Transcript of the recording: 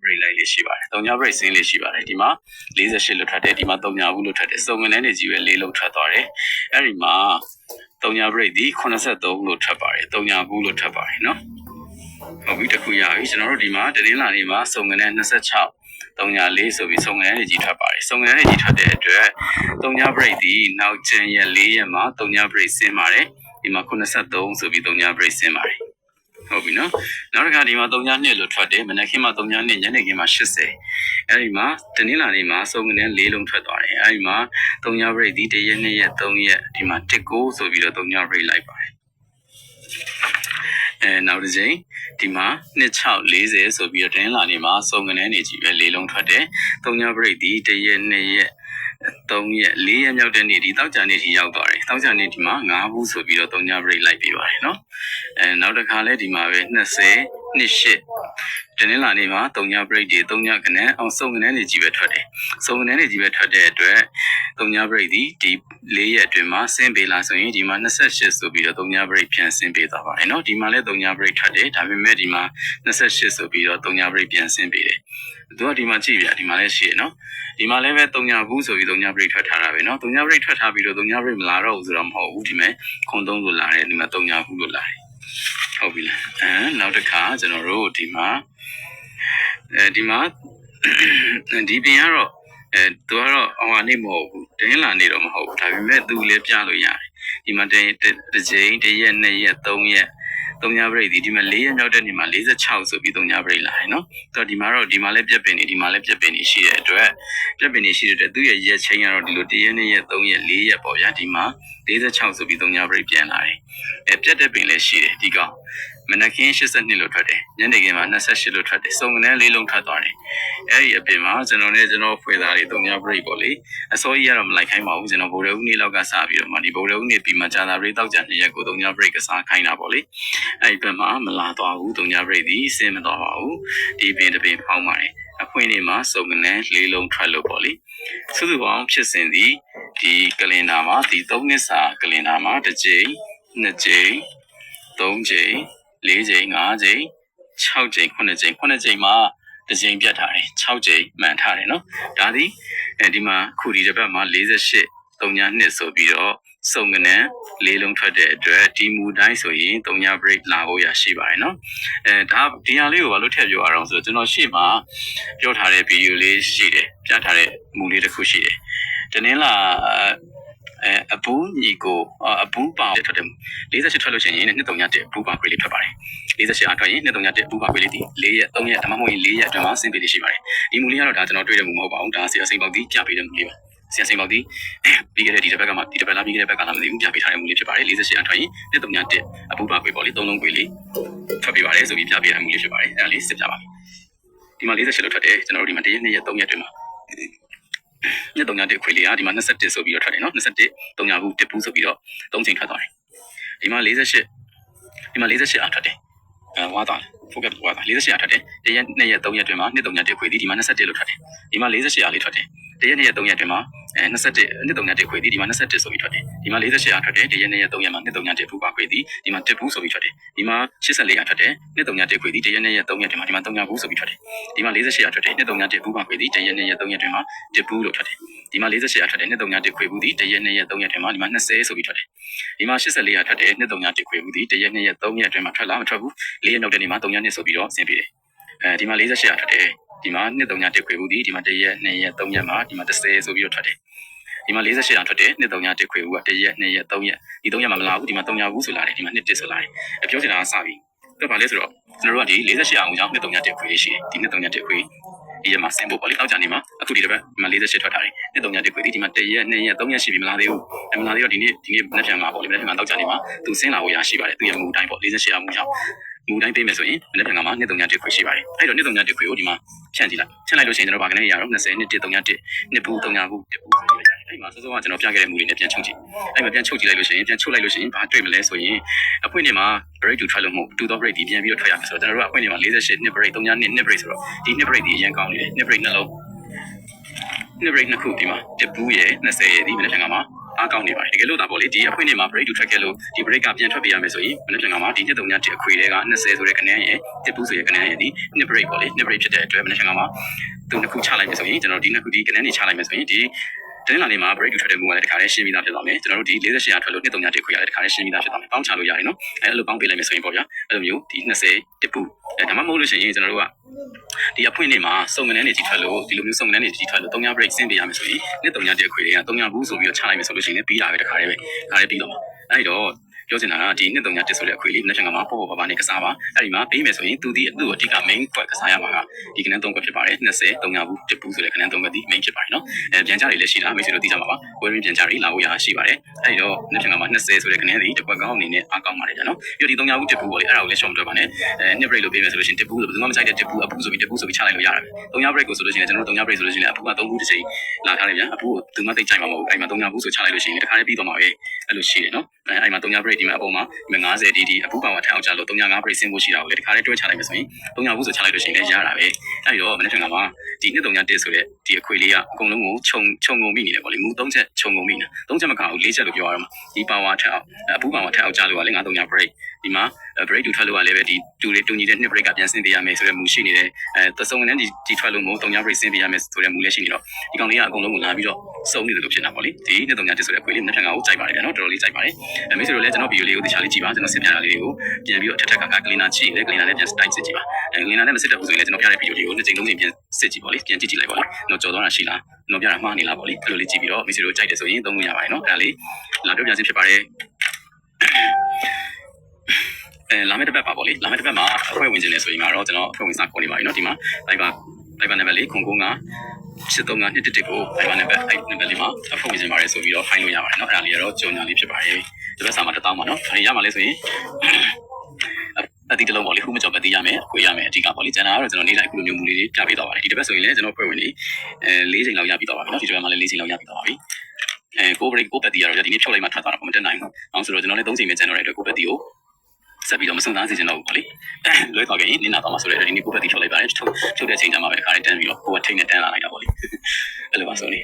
break လိုက်လေးရှိပါတယ်3ည break ဆင်းလေးရှိပါတယ်ဒီမှာ48လို့ထွက်တယ်ဒီမှာ3ညဘူးလို့ထွက်တယ်စုံငန်းနဲ့ကြီးပဲ4လုံးထွက်သွားတယ်အဲ့ဒီမှာ3ည break ဒီ83လို့ထွက်ပါတယ်3ညဘူးလို့ထွက်ပါတယ်နော်ဟုတ်ပြီတခုရပြီကျွန်တော်တို့ဒီမှာတနင်္လာနေ့မှာစုံငန်းနဲ့26 3ည4ဆိုပြီးစုံငန်းနဲ့ကြီးထွက်ပါတယ်စုံငန်းနဲ့ကြီးထွက်တဲ့အတွက်3ည break ဒီနောက်ကျန်ရက်4ရက်မှာ3ည break ဆင်းပါတယ်ဒီမှာ83ဆိုပြီး3ည break ဆင်းပါတယ်ဟုတ်ပြီနော်နောက်တစ်ခါဒီမှာ3ည2လို့ထွက်တယ်မနက်ခင်းမှာ3ည2ညနေခင်းမှာ80အဲဒီမှာတနင်္လာနေ့မှာစုံငန်းနဲ့4လုံးထွက်သွားတယ်အဲဒီမှာ3ည break ဒီ1ရက်2ရက်3ရက်ဒီမှာ19ဆိုပြီးတော့3ည break လိုက်ပါတယ်နောက်တစ်ချိန်ဒီမှာ2640ဆိုပြီးတော့တင်းလာနေမှာစုံငန်းနေကြီးပဲ၄လုံးထွက်တယ်3ည break ဒီ1ရက်2ရက်3ရက်4ရက်မြောက်တဲ့နေ့ဒီတောက်ကြနေ့ထိရောက်သွားတယ်တောက်ကြနေ့ဒီမှာ9ဘူးဆိုပြီးတော့3ည break လိုက်ပြီးပါတယ်နော်နောက်တစ်ခါလဲဒီမှာပဲ20 28တင်းလာနေမှာ3ည break ဒီ3ညကနန်းအောင်စုံငန်းနေကြီးပဲထွက်တယ်စုံငန်းနေကြီးပဲထွက်တဲ့အတွက်3ည break ဒီ4ရက်အတွင်းမှာဆင်းပေးလာဆိုရင်ဒီမှာ28ဆိုပြီးတော့3ည break ပြန်ဆင်းပေးသွားပါတယ်နော်ဒီမှာလဲ3ည break ထွက်တယ်ဒါပေမဲ့ဒီမှာ28ဆိုပြီးတော့3ည break ပြန်ဆင်းပေးတယ်သူကဒီမှာကြည့်ပြဒီမှာလဲရှိရနော်ဒီမှာလဲပဲ3ညဘူးဆိုပြီး3ည break ထွက်ထားတာပဲနော်3ည break ထွက်ထားပြီးတော့3ည break မလာတော့ဘူးဆိုတော့မဟုတ်ဘူးဒီမဲ့ခွန်3လို့လာတယ်ဒီမှာ3ညဘူးလို့လာတယ်ဟုတ်ပြီလားနောက်တစ်ခါကျွန်တော်တို့ဒီမှာဒီမှာဒီပြင်ကတော့သူကတော့အောင်ဟာနေမဟုတ်ဘူးတင်းလာနေတော့မဟုတ်ဘူးဒါပေမဲ့သူလည်းပြလို့ရတယ်ဒီမှာတစ်ချိန်1ရက်2ရက်3ရက်3ည break ဒီမှာ4ရက်မြောက်တဲ့နေ့မှာ46ဆိုပြီး3ည break လာတယ်နော်ဆိုတော့ဒီမှာတော့ဒီမှာလည်းပြက်ပင်နေဒီမှာလည်းပြက်ပင်နေရှိတဲ့အတွက်ပြက်ပင်နေရှိတဲ့အတွက်သူ့ရဲ့ရက်ချိန်ကတော့ဒီလို1ရက်2ရက်3ရက်4ရက်ပေါ့ဗျာဒီမှာ46ဆိုပြီး3ည break ပြန်လာတယ်ပြက်တဲ့ပင်လည်းရှိတယ်ဒီကောင်မနက်ခင်း82လို့ထွက်တယ်ညနေခင်းမှာ28လို့ထွက်တယ်စုံငန်း4လုံးထွက်သွားတယ်အဲ့ဒီအပြင်မှာကျွန်တော်ဖွေသားတွေ3ည break ပေါ့လေအစိုးရကတော့မလိုက်ခိုင်းပါဘူးကျွန်တော်ဗိုလ်ရုံးနေ့လောက်ကစပြီးတော့မှဒီဗိုလ်ရုံးနေ့ပြီးမှကြာတာ break တောက်ကြ2ရက်ကို3ည break ကစားခိုင်းတာပေါ့လေအဲ့ဒီဘက်မှာမလာသွားဘူး3ည break ဒီဆင်းမသွားပါဘူးဒီပင်တစ်ပင်ဖောင်းပါတယ်အခွင့်အရေးမှာစုံငန်း4လုံးထွက်လို့ပေါ့လေစုစုပေါင်းဖြစ်စဉ်ဒီကလင်ဒါမှာဒီ3နှစ်စာကလင်ဒါမှာ1ကြိမ်2ကြိမ်3ကြိမ်4ကြိမ်5ကြိမ်6ကြိမ်9ကြိမ်9ကြိမ်မှာတစ်ကြိမ်ပြတ်ထားတယ်6ကြိမ်မှန်ထားတယ်နော်ဒါဒီဒီမှာခုဒီတစ်ပတ်မှာ48 3ည2ဆိုပြီးတော့စုံငန်း4လုံးထွက်တဲ့အတွက်ဒီမူတိုင်းဆိုရင်3ည break လာဖို့ရရှိပါတယ်နော်ဒါဒီဟာလေးကိုဘာလို့ထည့်ပြောရအောင်ဆိုတော့ကျွန်တော်ရှေ့မှာပြောထားတဲ့ဗီဒီယိုလေးရှိတယ်ပြထားတဲ့မူလေးတစ်ခုရှိတယ်တနင်္လာအဘူးညီကိုအဘူးပါထွက်တယ်48ထွက်လို့ရှိရင်2 3ည1အဘူးပါခွေးလေးထွက်ပါတယ်48အားထွက်ရင်2 3ည1အဘူးပါခွေးလေးဒီ4ရက်3ရက်ဒါမှမဟုတ်ရင်4ရက်အတွင်းမှာဆင်းပေးလေးရှိပါတယ်ဒီမူလေးကတော့ဒါကျွန်တော်တွေ့တဲ့မူမဟုတ်ပါဘူးဒါဆရာစိန်ပေါက်ဒီပြပေးတဲ့မူလေးပါဆရာစိန်ပေါက်ဒီပြီးခဲ့တဲ့ဒီတစ်ပတ်ကမှဒီတစ်ပတ်လားပြီးခဲ့တဲ့ဘက်ကလားမသိဘူးပြပေးထားတဲ့မူလေးဖြစ်ပါတယ်48အားထွက်ရင်2 3ည1အဘူးပါခွေးပေါ့လေ3လုံးခွေးလေးထွက်ပေးပါတယ်ဆိုပြီးပြပေးတဲ့မူလေးဖြစ်ပါတယ်အဲ့ဒါလေးစစ်ပြပါမယ်ဒီမှာ48လို့ထွက်တယ်ကျွန်တော်တို့ဒီမှာ1ရက်2ရက်3ရက်အတွင်းမှာည3ည1ခွေလေးอ่ะဒီမှာ21ဆိုပြီးတော့ထွက်တယ်เนาะ21 3ညဘူး1ဘူးဆိုပြီးတော့3ချိန်ထွက်သွားတယ်ဒီမှာ48အားထွက်တယ်ဝါသွားတယ်ဖိုကတ်ဝါသွား48အားထွက်တယ်1ရက်2ရက်3ရက်အတွင်းမှာ2 3ည1ခွေဒီမှာ21လို့ထွက်တယ်ဒီမှာ48အားလေးထွက်တယ်1ရက်2ရက်3ရက်အတွင်းမှာ21 2 3ည1ခွေဒီမှာ21ဆိုပြီးထွက်တယ်ဒီမှာ48အားထွက်တယ်1ရက်2ရက်3ရက်မှာ2 3ည1ဘူးပါခွေဒီမှာ1ဘူးဆိုပြီးထွက်တယ်ဒီမှာ84အားထွက်တယ်2 3ည1ခွေ1ရက်2ရက်3ရက်အတွင်းမှာဒီမှာ3ညဘူးဆိုပြီးထွက်တယ်ဒီမှာ48အားထွက်တယ်2 3ည1ဘူးပါခွေ1ရက်2ရက်3ရက်အတွင်းမှာ1ဘူးလို့ထွက်တယ်ဒီမှာ48အားထွက်တယ်2 3ည1ခွေဘူး1ရက်2ရက်3ရက်အတွင်းမှာဒီမှာ20ဆိုပြီးထွက်တယ်ဒီမှာ84အားထွက်တယ်2 3ည1ခွေဘူး1ရက်2ရက်3ရက်အတွင်းမှာထွက်လားမထွက်ဘူး4ရက်နောက်တဲ့နေ့မှာ3ည2ဆိုပြီးတော့ဆင်းပေးတယ်ဒီမှာ48အားထွက်တယ်ဒီမှာ2 3ည1ခွေဘူးဒီမှာ1ရက်2ရက်3ရက်မှာဒီမှာ30ဆိုပြီးတော့ထွက်တယ်ဒီမှာ48အားထွက်တယ်2 3ည1ခွေဘူး1ရက်2ရက်3ရက်ဒီ3ရက်မှာမလာဘူးဒီမှာ3ညဘူးဆိုလာတယ်ဒီမှာ2 1ဆိုလာတယ်ပြောချင်တာကစပြီတော့ဗာလဲဆိုတော့ကျွန်တော်တို့ကဒီ48အောင်ကြောင်း2 3ည1ခွေရှိတယ်ဒီ2 3ည1ခွေဒီမှာဆင်ဖို့ပေါ့လေအောက်ကြနေမှာအခုဒီတစ်ပတ်ဒီမှာ48ထွက်ထားတယ်2 3ည1ခွေဒီမှာ1ရက်2ရက်3ရက်ရှိပြီမလာသေးဘူးမလာသေးတော့ဒီနေ့မနေ့ပြန်မှာပေါ့လေမနေ့ပြန်မှာအောက်ကြနေမှာသူဆင်းလာဖို့ရရှိပါတယ်သူရဲ့မူတိုင်းပေါ့48အောင်ကြောင်းမူတိုင်းပေးမယ်ဆိုရင်မနေ့ပြန်မှာ2 3ည1ခွေရှိပါတယ်အဲ့တော့2 3ည1ခွေကိုဒီမှာဖြန့်ကြည့်လိုက်လို့ရှိရင်ကျွန်တော်ဗာကနေရတော့20 2 1 3ည1 2ဘူး3ညဘူး1ဘူးအဲ့မှာစောစောကကျွန်တော်ပြခဲ့တဲ့မူလေးနဲ့ပြန်ချုပ်ကြည့်အဲ့မှာပြန်ချုပ်ကြည့်လိုက်လို့ရှိရင်ပြန်ချုပ်လိုက်လို့ရှိရင်ဘာတွေ့မလဲဆိုရင်အဖွင့်နေမှာ break to try လို့မဟုတ်2 break ဒီပြန်ပြီးတော့ထွက်ရမယ်ဆိုတော့ကျွန်တော်တို့ကအဖွင့်နေမှာ48 2 break 3ည2 break ဆိုတော့ဒီ2 break ဒီအရင်ကောင်းနေတယ်2 break နှလုံး2 break နှစ်ခုဒီမှာ1ဘူးရယ်20ရယ်ဒီမနေ့ပြန်ကမှာ အားကောင်းနေပါတယ်တကယ်လို့ဒါပေါ့လေဒီအခွင့်အရေးမှာ break to track ခဲ့လို့ဒီ break ကပြန်ထွက်ပေးရမယ်ဆိုရင်မနေ့ကမှာဒီနှစ်3ည1အခွေတွေက20ဆိုတဲ့ကနန်းရဲ့တစ်ပူးဆိုတဲ့ကနန်းရဲ့ဒီနှစ် break ပေါ့လေနှစ် break ဖြစ်တဲ့အတွက်မနေ့ကမှာသူနှစ်ခုချလိုက်မယ်ဆိုရင်ကျွန်တော်ဒီနှစ်ခုဒီကနန်းတွေချလိုက်မယ်ဆိုရင်ဒီတင်းလာနေမှာ break to track တဲ့မူကလည်းတခါလေးရှင်းပြီးသားဖြစ်သွားမယ်ကျွန်တော်တို့ဒီ48ရာထွက်လို့နှစ်3ည1ခွေရလည်းတခါလေးရှင်းပြီးသားဖြစ်သွားမယ်ပေါင်းချလို့ရတယ်နော်အဲ့လိုပေါင်းပေးလိုက်မယ်ဆိုရင်ပေါ့ဗျာအဲ့လိုမျိုးဒီ20တစ်ပူးဒါမှမဟုတ်လို့ရှိရင်ကျွန်တော်တို့ကဒီအဖွင့်နေမှာစုံငန်းနေကြီးထွက်လို့ဒီလိုမျိုးစုံငန်းနေကြီးထွက်လို့3ည break ဆင်းပေးရမယ်ဆိုရင်နှစ်3ည1ခွေတွေက3ညဘူးဆိုပြီးတော့ချလိုက်မယ်ဆိုလို့ရှိရင်ပြီးတာပဲတခါလေးပဲခါလေးပြီးတော့မှာအဲ့တော့ပြောချင်တာကဒီနှစ်3ည1ဆိုတဲ့အခွေလေးမနေ့ကမှာပေါ့ပေါ့ပါပါနဲ့ကစားပါအဲ့ဒီမှာပြီးမယ်ဆိုရင်သူ့အဓိက main ခွက်ကစားရမှာကဒီကနန်း3ခွက်ဖြစ်ပါတယ်20 3ညဘူးတစ်ပူးဆိုတဲ့ကနန်း3ခွက်ဒီ main ဖြစ်ပါတယ်နော်ပြန်ကြတွေလည်းရှိတာမိတ်ဆွေတို့သိကြမှာပါဝယ်ရင်းပြန်ကြတွေလာဖို့ရရှိပါတယ်အဲ့တော့မနေ့ကမှာ20ဆိုတဲ့ကနန်းဒီတစ်ခွက်ကောင်းအနေနဲ့အားကောင်းပါတယ်ဗျာနော်ပြီးတော့ဒီ3ညဘူးတစ်ပူးပေါ့လေအဲ့ဒါကိုလည်းရှောင်တွက်ပါနဲ့နှစ် break လို့ပြီးမယ်ဆိုလို့ရှိရင်တစ်ပူးဆိုဘယ်သူမှမဆိုင်တဲ့တစ်ပူးအပူဆိုပြီးတစ်ပူးဆိုပြီးချလိုက်လို့ရတယ်3ည break ကိုဆိုလို့ရှိရင်ကျွန်တော်တို့3ည break ဆိုလို့ရှိရင်အပူက3ခုတစ်ချိန်လာထားတယ်ဗျာအပူကိုသူမှသိကြိုက်မှာမဟုတ်ဘူးအဲ့မှာ3ညဘူးဆိုချလိုက်လို့ရှိရင်တခါလေးပြီးတော့မှာပဲအဲ့လိုရှိတယ်နော်အဲ့မှာ3ည break ဒီမှာအပေါ်မှာ50ဒီအပူပါဝါထအောင်ကြလို့3ည5 break ဆင်းဖို့ရှိတာကိုလေတခါလေးတွဲချလိုက်မယ်ဆိုရင်3ညဘူးဆိုချလိုက်လို့ရှိရင်လည်းရတာပဲအဲ့တော့မနေ့ကမှာဒီနှစ်3ည1ဆိုတဲ့ဒီအခွေလေးကအကုန်လုံးကိုခြုံငုံမိနေတယ်ပေါ့လေမူ3ချက်ခြုံငုံမိနေ3ချက်မကဘူး4ချက်လို့ပြောရမှာဒီပါဝါထအောင်အပူပါဝါထအောင်ကြလို့ကလေ3ည break ဒီမှာ break တူထွက်လို့ကလည်းပဲဒီတူညီတဲ့နှစ် break ကပြန်ဆင်းပေးရမယ်ဆိုတဲ့မူရှိနေတယ်သစုံနဲ့ဒီထွက်လို့မဟုတ်3ည break ဆင်းပေးရမယ်ဆိုတဲ့မူလည်းရှိနေတော့ဒီကောင်လေးကအကုန်လုံးကိုလာပြီးတော့စုံနေတယ်လို့ဖြစ်နေတာပေါ့လေဒီနှစ်3ည1ဆိုတဲ့အခွေလေးမနေ့ကကိုကြိုက်ပါတယ်ဗျာနော်တော်တော်လေးကြိုက်ပါတယ်မိတ်ဆွေတို့လည်းကျွန်တော်ဗီဒီယိုလေးကိုတခြားလေးကြည့်ပါကျွန်တော်စစ်ပြတာလေးတွေကိုပြန်ပြီးတော့ထက်ကကလီနာချိတယ်ကလီနာလည်းပြန်တိုက်စစ်ကြည့်ပါကလီနာလည်းမစစ်တဲ့ဘူးဆိုရင်လည်းကျွန်တော်ပြတဲ့ဗီဒီယိုလေးကိုနှစ်ကြိမ်လုံးချင်းပြန်စစ်ကြည့်ပါလေပြန်ကြည့်လိုက်ပါလေတော့ကြော်သွားတာရှိလားကျွန်တော်ပြတာမှားနေလားပေါ့လေအဲ့လိုလေးကြည့်ပြီးတော့မိတ်ဆွေတို့ကြိုက်တယ်ဆိုရင်သုံးလို့ရပါတယ်နော်အဲ့ဒါလေးလာပြောပြခြင်းဖြစ်ပါတယ်လာမယ့်တစ်ပတ်ပါပေါ့လေလာမယ့်တစ်ပတ်မှာအဖွဲ့ဝင်ခြင်းလဲဆိုရင်ကတော့ကျွန်တော်အဖွဲ့ဝင်စာခေါ်နေပါပြီเนาะဒီမှာလိုက်ပါနံပါတ်လေးခုံကုန်းက7321ကိုလိုက်ပါနံပါတ်အဲ့နံပါတ်လေးမှာအဖွဲ့ဝင်ခြင်းပါတယ်ဆိုပြီးတော့ဖိုင်လို့ရပါတယ်เนาะအဲ့ဒါလေးကတော့ကြော်ညာလေးဖြစ်ပါတယ်ဒီဘက်စာမှာ1000ပါเนาะဒါရမှာလဲဆိုရင်အတိတလုံးပေါ့လေခုမကြော်ပတ်သေးရမယ်ခွေရမယ်အဓိကပေါ့လေကျန်တာကတော့ကျွန်တော်နေ့တိုင်းခုလိုမျိုးမူလေးတွေပြပေးသွားပါတယ်ဒီတစ်ပတ်ဆိုရင်လည်းကျွန်တော်ဖွဲ့ဝင်လေး4ချိန်လောက်ရပြီးသွားပါပြီเนาะဒီတစ်ပတ်မှာလည်း4ချိန်လောက်ရပြီးသွားပါပြီကိုပတ်တီကတော့ဒီနေ့ဖြုတ်လိုက်မှထွက်သွားတာပေါ့မတက်နိုင်ဘူးအောင်ဆိုတော့ကျွန်တော်လည်း3ချိန်ပဲကျန်တော့တဲ့အတွက်ကိုပတ်တီကိုဆက်ပြီးတော့မဆုံးသားစေချင်တော့ဘူးပေါ့လေလွဲသွားခဲ့ရင်နင်းနာတော့မှဆိုတော့ဒီနေ့ကိုပတ်တီဖြုတ်လိုက်ပါတယ်ထုတ်တဲ့ချိန်တန်းမှာပဲခါလေးတန်းပြီးတော့ကိုကထိတ်နဲ့တန်းလာလိုက်တာပေါ့လေအဲ့လိုပါဆိုနေ